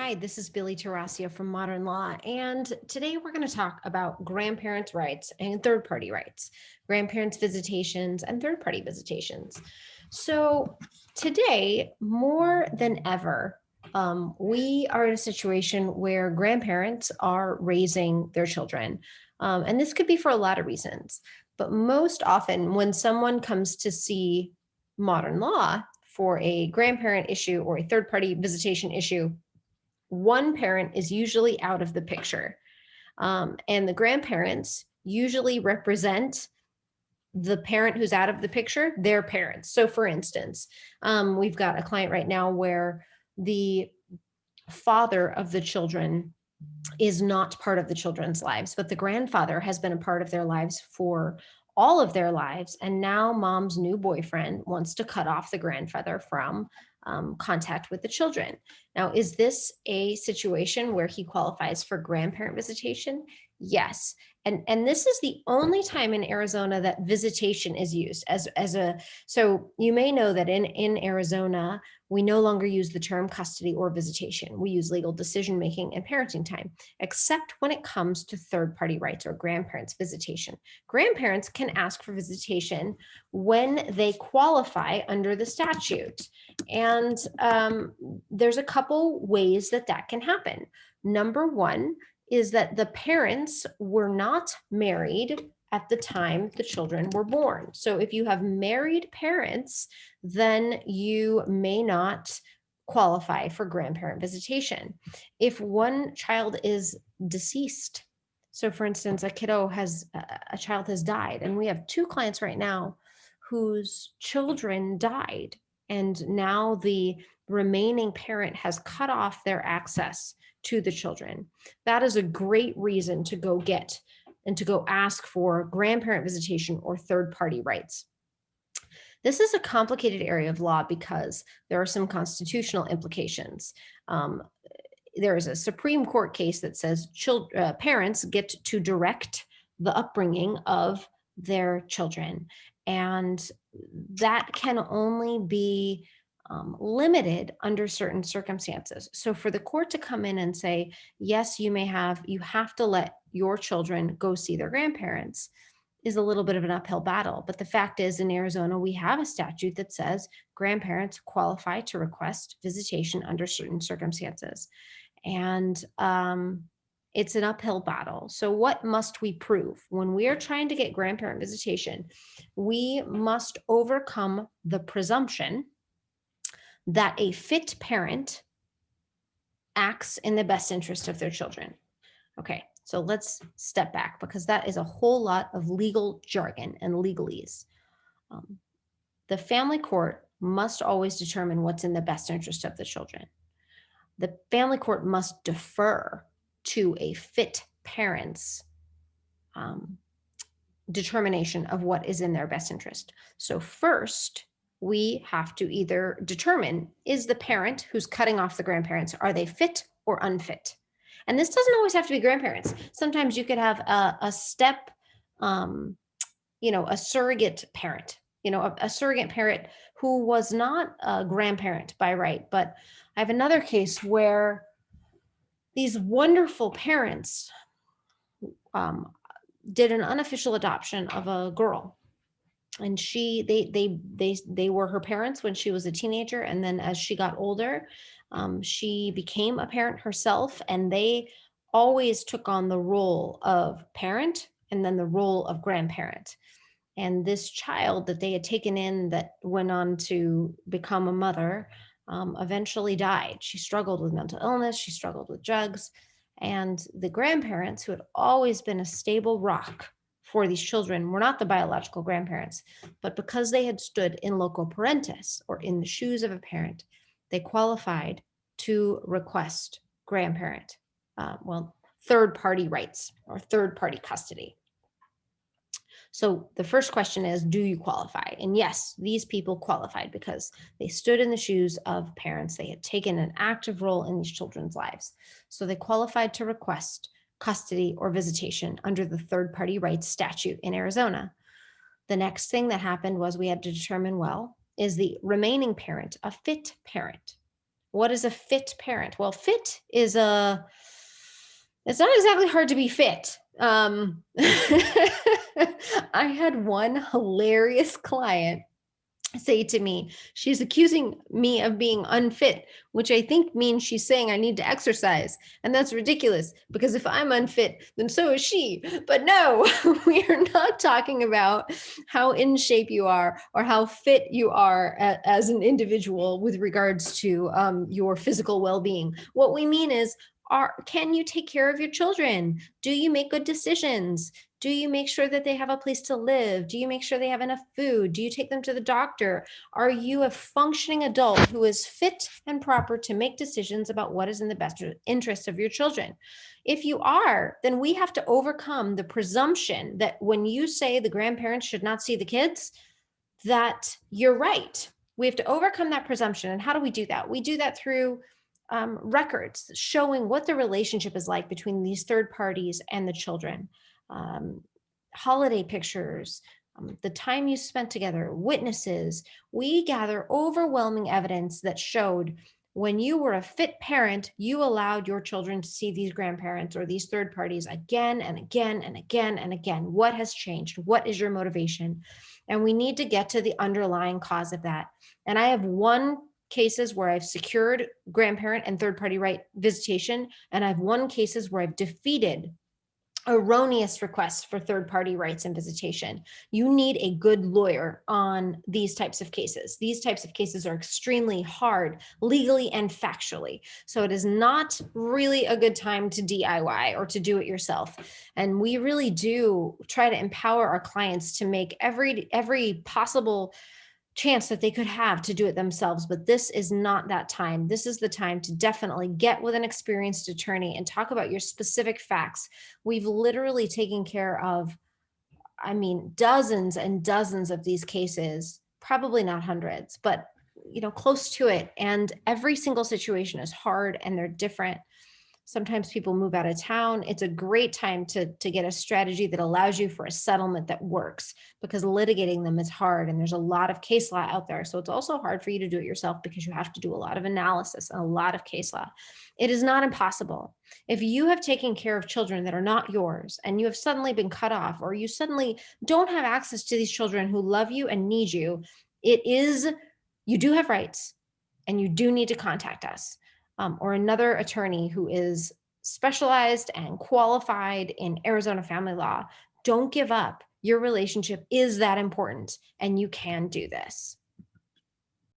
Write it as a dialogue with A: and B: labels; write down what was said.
A: Hi, this is Billy Tarasio from Modern Law, and today we're going to talk about grandparents' rights and third party rights, grandparents' visitations and third party visitations. So, today, more than ever, we are in a situation where grandparents are raising their children. And this could be for a lot of reasons. But most often, when someone comes to see modern law for a grandparent issue or a third party visitation issue, one parent is usually out of the picture. And the grandparents usually represent the parent who's out of the picture, their parents. So, for instance, we've got a client right now where the father of the children is not part of the children's lives, but the grandfather has been a part of their lives for all of their lives. And now mom's new boyfriend wants to cut off the grandfather from contact with the children. Now, is this a situation where he qualifies for grandparent visitation? Yes. And this is the only time in Arizona that visitation is used as a, so you may know that in Arizona, we no longer use the term custody or visitation. We use legal decision making and parenting time, except when it comes to third party rights or grandparents visitation. Grandparents can ask for visitation when they qualify under the statute. And there's a couple ways that that can happen. Number one is that the parents were not married at the time the children were born. So if you have married parents, then you may not qualify for grandparent visitation. If one child is deceased, so for instance, a child has died, and we have two clients right now whose children died, and now the remaining parent has cut off their access to the children. That is a great reason to go get and to go ask for grandparent visitation or third party rights. This is a complicated area of law because there are some constitutional implications. Um, there is a Supreme Court case that says parents get to direct the upbringing of their children, and that can only be limited under certain circumstances. So, for the court to come in and say, yes, you have to let your children go see their grandparents, is a little bit of an uphill battle. But the fact is, in Arizona, we have a statute that says grandparents qualify to request visitation under certain circumstances. And it's an uphill battle. So, what must we prove? When we are trying to get grandparent visitation, we must overcome the presumption that a fit parent acts in the best interest of their children. Okay, so let's step back because that is a whole lot of legal jargon and legalese. Um, the family court must always determine what's in the best interest of the children. The family court must defer to a fit parent's um, determination of what is in their best interest. So, first, we have to either determine, is the parent who's cutting off the grandparents, are they fit or unfit? And this doesn't always have to be grandparents. Sometimes you could have a step, um, a surrogate parent, a surrogate parent who was not a grandparent by right. But I have another case where these wonderful parents um, did an unofficial adoption of a girl, and they were her parents when she was a teenager, and then as she got older, she became a parent herself, and they always took on the role of parent and then the role of grandparent. And this child that they had taken in that went on to become a mother eventually died. She struggled with mental illness, she struggled with drugs, and the grandparents, who had always been a stable rock for these children, were not the biological grandparents, but because they had stood in loco parentis, or in the shoes of a parent, they qualified to request grandparent, third party rights or third party custody. So the first question is, do you qualify? And yes, these people qualified because they stood in the shoes of parents. They had taken an active role in these children's lives. So they qualified to request custody or visitation under the third party rights statute in Arizona. The next thing that happened was we had to determine, well, is the remaining parent a fit parent? What is a fit parent? Well, fit is it's not exactly hard to be fit. I had one hilarious client say to me, she's accusing me of being unfit, which I think means she's saying I need to exercise. And that's ridiculous because if I'm unfit, then so is she. But no, we are not talking about how in shape you are or how fit you are as an individual with regards to your physical well being. What we mean is, can you take care of your children? Do you make good decisions? Do you make sure that they have a place to live? Do you make sure they have enough food? Do you take them to the doctor? Are you a functioning adult who is fit and proper to make decisions about what is in the best interest of your children? If you are, then we have to overcome the presumption that when you say the grandparents should not see the kids, that you're right. We have to overcome that presumption. And how do we do that? We do that through records showing what the relationship is like between these third parties and the children. um, Holiday pictures, the time you spent together, witnesses. We gather overwhelming evidence that showed when you were a fit parent, you allowed your children to see these grandparents or these third parties again and again and again and again. What has changed? What is your motivation? And we need to get to the underlying cause of that. And I have won cases where I've secured grandparent and third party right visitation, and I've won cases where I've defeated erroneous requests for third party rights and visitation. You need a good lawyer on these types of cases. These types of cases are extremely hard legally and factually. So it is not really a good time to DIY or to do it yourself. And we really do try to empower our clients to make every possible chance that they could have to do it themselves, but this is not that time. This is the time to definitely get with an experienced attorney and talk about your specific facts. We've literally taken care of, I mean, dozens and dozens of these cases, probably not hundreds, but close to it. And every single situation is hard and they're different. Sometimes people move out of town. It's a great time to get a strategy that allows you for a settlement that works, because litigating them is hard and there's a lot of case law out there. So it's also hard for you to do it yourself because you have to do a lot of analysis and a lot of case law. It is not impossible. If you have taken care of children that are not yours and you have suddenly been cut off, or you suddenly don't have access to these children who love you and need you, you do have rights and you do need to contact us. Or another attorney who is specialized and qualified in Arizona family law. Don't give up. Your relationship is that important, and you can do this.